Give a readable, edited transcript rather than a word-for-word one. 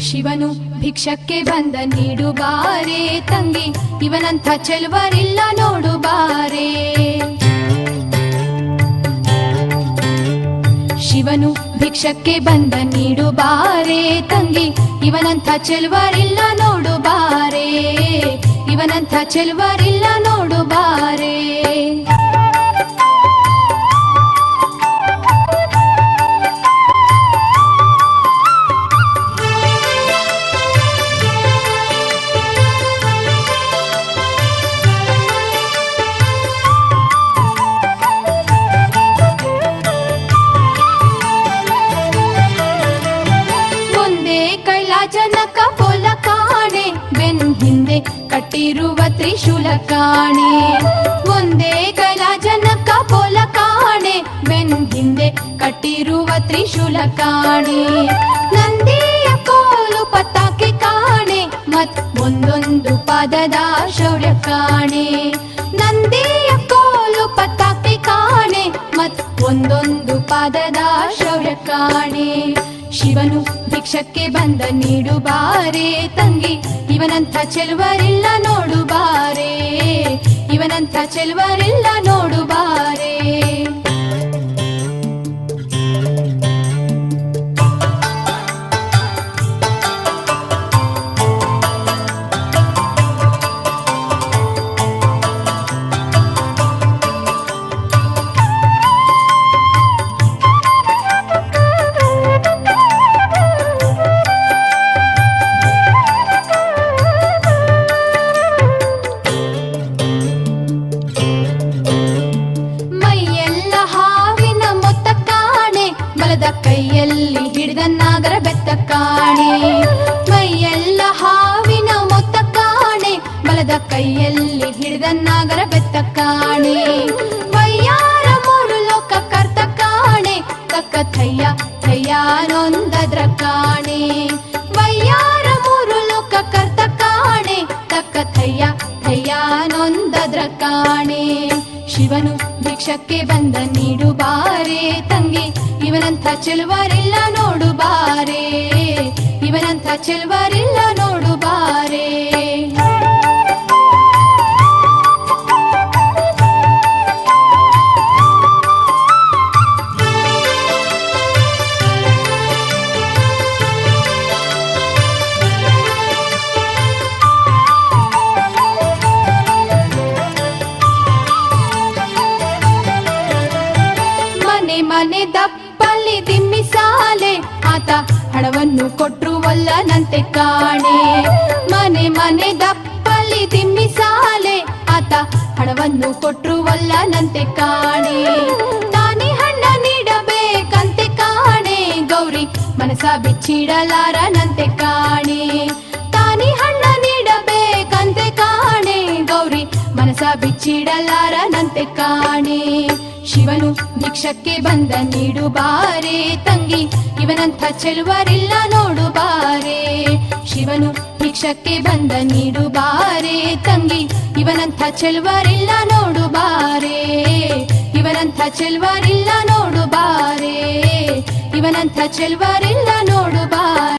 ಶಿವನು ಭಿಕ್ಷಕ್ಕೆ ಬಂದ ನೀಡು ಬಾರೆ ತಂಗಿ, ಇವನಂಥ ಚೆಲುವರಿಲ್ಲ ನೋಡು ಬಾರೆ. ಶಿವನು ಭಿಕ್ಷಕ್ಕೆ ಬಂದ ನೀಡು ಬಾರೆ ತಂಗಿ, ಇವನಂಥ ಚೆಲುವರಿಲ್ಲ ನೋಡು ಬಾರೆ, ಇವನಂಥ ಚೆಲುವರಿಲ್ಲ ನೋಡು ಬಾರೆ. ಜನಕ ಪೊಲ ಕಾಣೆ ಬೆನ್ ಹಿಂದೆ ಕಟ್ಟಿರುವ ತ್ರಿಶೂಲ ಕಾಣೆ, ಒಂದೇ ಕೈಲ ಜನಕ ಪೊಲ ಕಾಣೆ ಬೆನ್ ಹಿಂದೆ ಕಟ್ಟಿರುವ ತ್ರಿಶೂಲ ಕಾಣೆ. ನಂದಿಯ ಕೋಲು ಪತಾಕೆ ಕಾಣೆ ಮತ್ ಒಂದೊಂದು ಪಾದದ ಶೌರ್ಯ ಕಾಣೆ, ನಂದಿಯ ಕೋಲು ಪತಾಕೆ ಕಾಣೆ ಮತ್ ಒಂದೊಂದು ಪಾದದ ಶೌರ್ಯ ಕಾಣೆ. ಶಿವನು ಭಿಕ್ಷಕ್ಕೆ ಬಂದ ನೀಡು ಬಾರೆ ತಂಗಿ, ಇವನಂಥ ಚೆಲುವರಿಲ್ಲ ನೋಡು ಬಾರೆ, ಇವನಂಥ ಚೆಲುವರಿಲ್ಲ ನೋಡು ಬಾರೆ. ಕೈಯಲ್ಲಿ ಹಿಡಿದ ನಾಗರ ಬೆತ್ತ ಕಾಣೆ, ಮೈಯೆಲ್ಲ ಹಾವಿನ ಮೊತ್ತ ಕಾಣೆ, ಬಲದ ಕೈಯಲ್ಲಿ ಹಿಡಿದ ನಾಗರ ಬೆತ್ತ ಕಾಣೆ. ವಯ್ಯಾರ ಮೂರು ಲೋಕ ಕರ್ತ ಕಾಣೆ, ತಕ್ಕ ಥಯ್ಯ ಥಯ್ಯ ನೊಂದದ್ರ ಕಾಣೆ, ವಯ್ಯಾರ ಮೂರು ಲೋಕ ಕರ್ತ ಕಾಣೆ, ತಕ್ಕ ಥಯ್ಯ ಥಯ್ಯ ನೊಂದದ್ರ ಕಾಣೆ. ಶಿವನು ಭಿಕ್ಷಕ್ಕೆ ಬಂದ ನೀಡು ಬಾರೆ ತಂಗಿ, ಇವನಂಥ ಚೆಲುವರಿಲ್ಲ ನೋಡು ಬಾರೆ, ಇವನಂಥ ಚೆಲುವರಿಲ್ಲ ನೋಡು ಬಾರೆ. ಮನೆ ಮನೆ ದಪ್ಪಲ್ಲಿ ದಿಮ್ಮಿಸಾಲೆ ಆತ ಹಣವನ್ನು ಕೊಟ್ರು ಒಲ್ಲನಂತೆ ಕಾಣೆ, ಮನೆ ಮನೆ ದಪ್ಪಲ್ಲಿ ದಿಮ್ಮಿಸಾಲೆ ಆತ ಹಣವನ್ನು ಕೊಟ್ರು ಒಲ್ಲನಂತೆ ಕಾಣೆ. ತಾನೇ ಹಣ್ಣ ನೀಡಬೇಕಂತೆ ಕಾಣೆ, ಗೌರಿ ಮನಸ ಬಿಚ್ಚಿಡಲಾರನಂತೆ ಕಾಣೆ, ತಾನೇ ಹಣ್ಣ ನೀಡಬೇಕಂತೆ ಕಾಣೆ, ಗೌರಿ ಮನಸ ಬಿಚ್ಚಿಡಲಾರನಂತೆ ಕಾಣೆ. ಶಿವನು ಭಿಕ್ಷಕ್ಕೆ ಬಂದ ನೀಡು ಬಾರೆ ತಂಗಿ, ಇವನಂಥ ಚೆಲುವರಿಲ್ಲ ನೋಡು ಬಾರೆ. ಶಿವನು ಭಿಕ್ಷಕ್ಕೆ ಬಂದ ನೀಡು ಬಾರೆ ತಂಗಿ, ಇವನಂಥ ಚೆಲುವರಿಲ್ಲ ನೋಡು ಬಾರೆ, ಇವನಂಥ ಚೆಲುವರಿಲ್ಲ ನೋಡು ಬಾರೆ, ಇವನಂಥ ಚೆಲುವರಿಲ್ಲ ನೋಡು ಬಾರೆ.